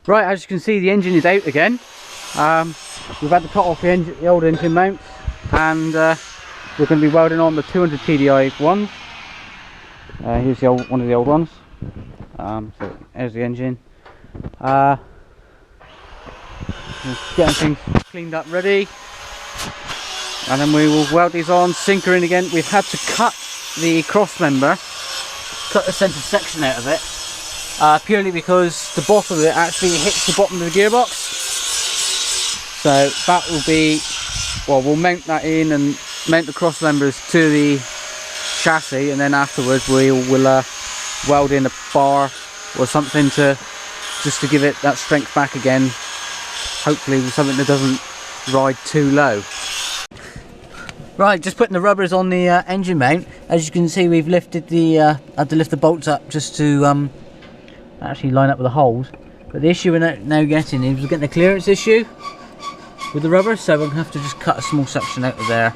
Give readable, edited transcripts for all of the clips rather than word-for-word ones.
Right, as you can see, the engine is out again. We've had to cut off the old engine mount, and we're going to be welding on the 200 TDI ones. Here's one of the old ones. So there's the engine. Getting things cleaned up, ready, and then we will weld these on, sink her in again. We've had to cut the cross member, cut the centre section out of it, purely because the bottom of it actually hits the bottom of the gearbox. So that will be, well, we'll mount that in and mount the cross members to the chassis, and then afterwards we'll weld in a bar or something just to give it that strength back again, hopefully with something that doesn't ride too low. Right, just putting the rubbers on the engine mount. As you can see, we've lifted had to lift the bolts up just to actually line up with the holes. But the issue we're now getting is we're getting a clearance issue with the rubber, so we're going to have to just cut a small section out of there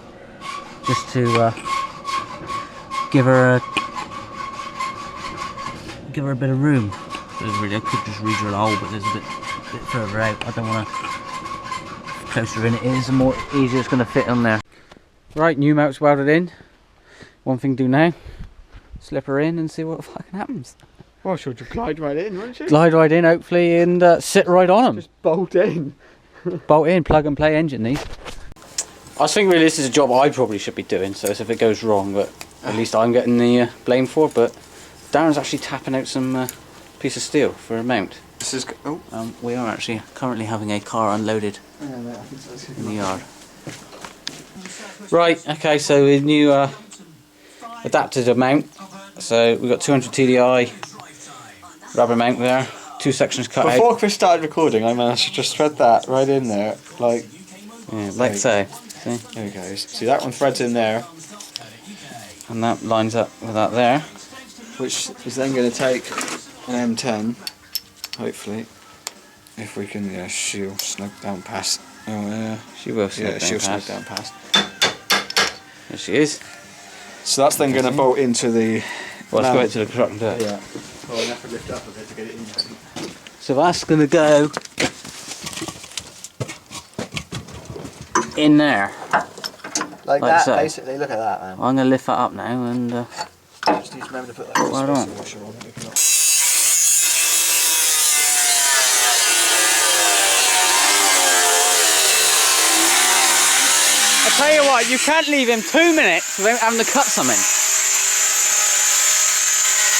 just to give her a bit of room. Really, I could just re-drill a hole, but there's a bit further out. I don't want to. The closer in it is, the more easier it's going to fit on there. Right, new mount's welded in. One thing to do now: slip her in and see what fucking happens. Well, she'll just glide right in, won't she? Glide right in, hopefully, and sit right on them. Just bolt in. Bolt in, plug and play engine these. I was thinking really this is a job I probably should be doing, so if it goes wrong, but at least I'm getting the blame for it. But Darren's actually tapping out some piece of steel for a mount. This is we are actually currently having a car unloaded in the yard. Right, okay, so the new adapted a mount. So we've got 200 TDI rubber mount there, 2 sections cut out. Before Chris started recording, I managed to just thread that right in there, like so. See? There it goes. See, that one threads in there, and that lines up with that there, which is then going to take an M10, hopefully, if we can. Yeah, she'll snug down past. Oh yeah, she will. She'll snug down past. There she is. So that's then going to bolt into the. Well, let's go out to the truck and do it. Yeah. Well, I have to lift up a bit to get it in. So that's going to go in there. Like that, so. basically. Look at that, man. I'm going to lift that up now and. Just need to remember to put that washer on. I tell you what, you can't leave him 2 minutes without having to cut something.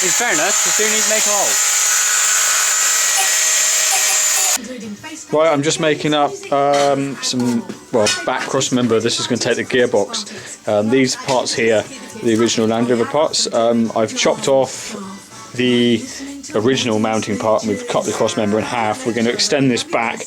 In fairness, you do need to make a hole. Right, I'm just making up some back cross member. This is going to take the gearbox. These parts here, the original Land Rover parts. I've chopped off the original mounting part and we've cut the cross member in half. We're going to extend this back,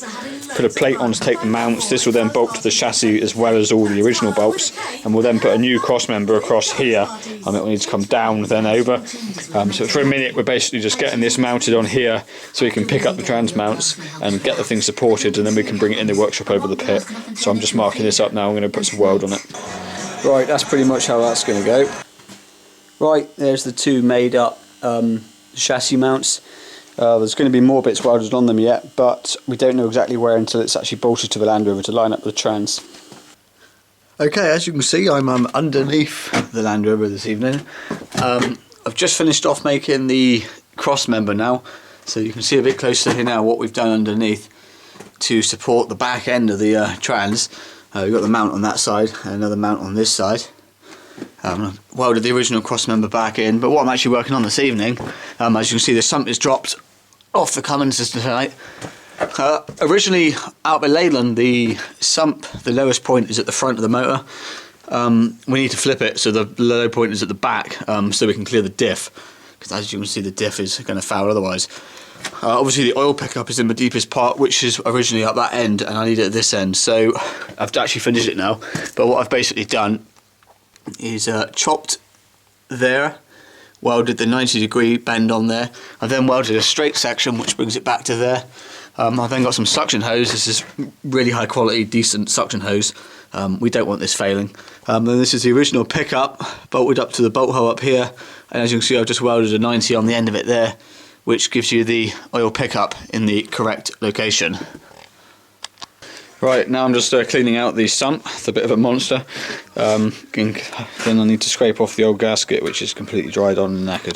put a plate on to take the mounts. This will then bolt to the chassis as well as all the original bolts, and we'll then put a new cross member across here. It will need to come down then over. So for a minute we're basically just getting this mounted on here so we can pick up the trans mounts and get the thing supported, and then we can bring it in the workshop over the pit. So I'm just marking this up now. I'm going to put some weld on it. Right, that's pretty much how that's going to go. Right, there's the two made up chassis mounts. There's going to be more bits welded on them yet, but we don't know exactly where until it's actually bolted to the Land Rover to line up with the trans. Okay, as you can see, I'm underneath the Land Rover this evening. I've just finished off making the cross member now, so you can see a bit closer here now what we've done underneath to support the back end of the trans. We've got the mount on that side and another mount on this side. Welded the original cross member back in, but what I'm actually working on this evening, as you can see, the sump is dropped off the Cummins system tonight. Originally out by Leyland, the sump, the lowest point is at the front of the motor. We need to flip it so the low point is at the back, so we can clear the diff, because as you can see the diff is going to foul otherwise. Obviously the oil pickup is in the deepest part, which is originally at that end, and I need it at this end, so I've actually finished it now. But what I've basically done is chopped there, welded the 90-degree bend on there. I've then welded a straight section which brings it back to there. I've then got some suction hose. This is really high quality, decent suction hose. We don't want this failing. Then this is the original pickup, bolted up to the bolt hole up here, and as you can see I've just welded a 90 on the end of it there, which gives you the oil pickup in the correct location. Right, now I'm just cleaning out the sump. It's a bit of a monster. Then I need to scrape off the old gasket, which is completely dried on and knackered.